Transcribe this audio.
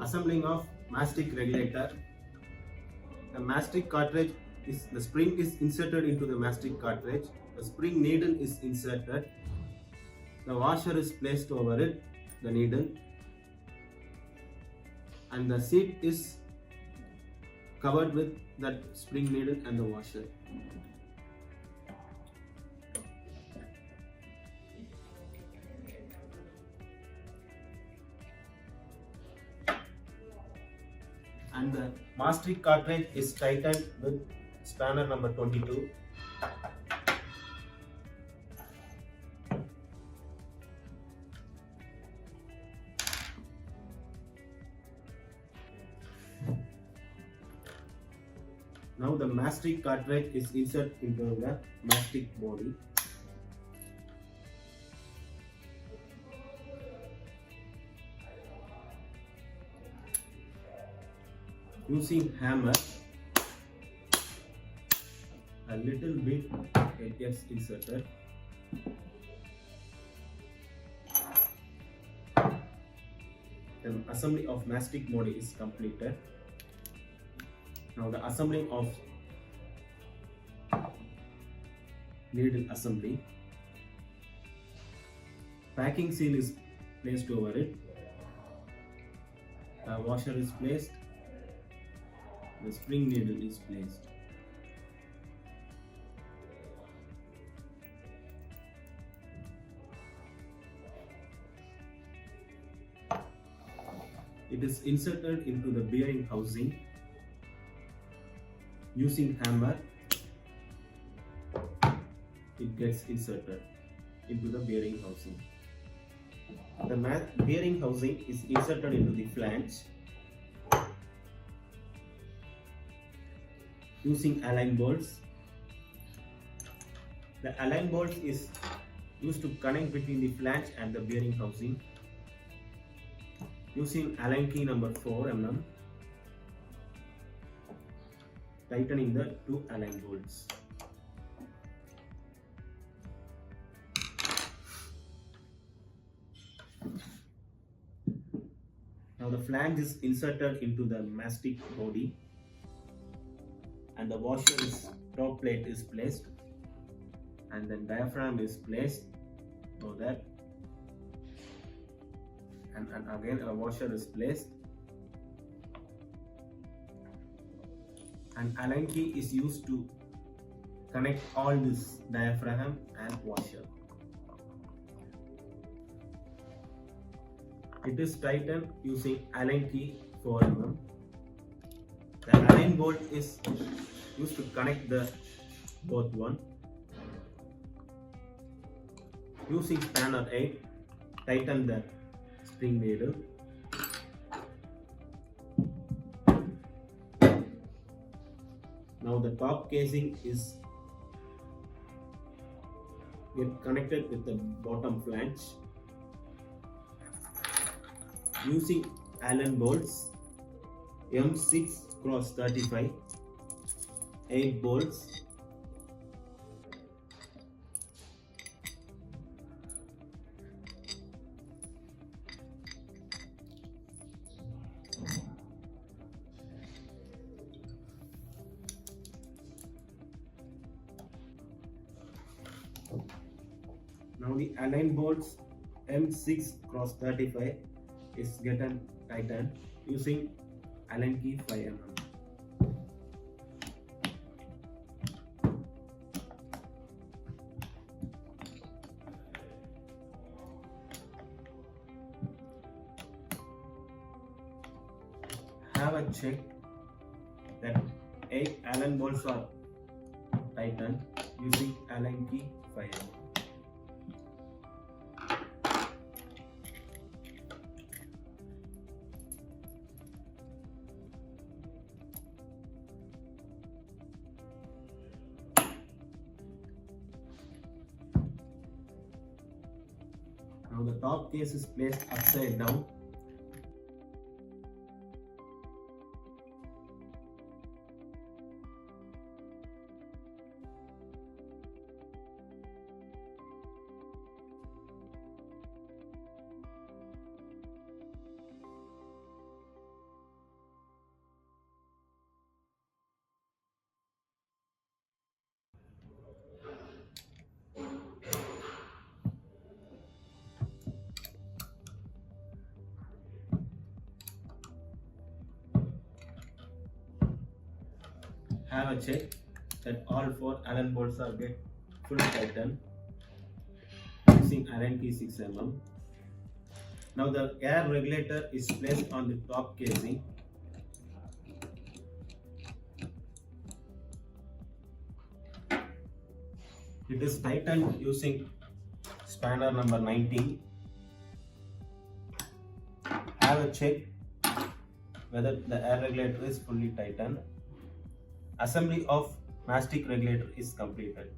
Assembling of mastic regulator. The mastic cartridge is the spring is inserted into the mastic cartridge. The spring needle is inserted. The washer is placed over it, the needle, and the seat is covered with that spring needle and the washer. And the mastic cartridge is tightened with spanner number 22. Now the mastic cartridge is inserted into the mastic body. Using hammer, a little bit it gets inserted. The assembly of mastic body is completed. Now the assembly of needle assembly. Packing seal is placed over it. The washer is placed. The spring needle is placed. It is inserted into the bearing housing. Using hammer, it gets inserted into the bearing housing. The bearing housing is inserted into the flange. Using Allen bolts. The Allen bolt is used to connect between the flange and the bearing housing. Using Allen key number 4 mm. Tightening the two Allen bolts. Now the flange is inserted into the mastic body, and the washer top plate is placed, and then diaphragm is placed so that, and again a washer is placed, and Allen key is used to connect all this diaphragm and washer. It is tightened using Allen key 4 mm. The Allen bolt is used to connect the both one. Using spanner 8, tighten the spring needle. Now the top casing is connected with the bottom flange. Using Allen bolts, M6x35, 8 bolts. Now the Allen bolts M6x35 is getting tightened using Allen key 5 mm. Have a check that 8 Allen bolts are tightened using Allen key 5 mm. Now the top case is placed upside down. have a check that all 4 Allen bolts are get fully tightened using Allen key 6 mm. Now the air regulator is placed on the top casing. It is tightened using spanner number 19. Have a check whether the air regulator is fully tightened. Assembly of mastic regulator is completed.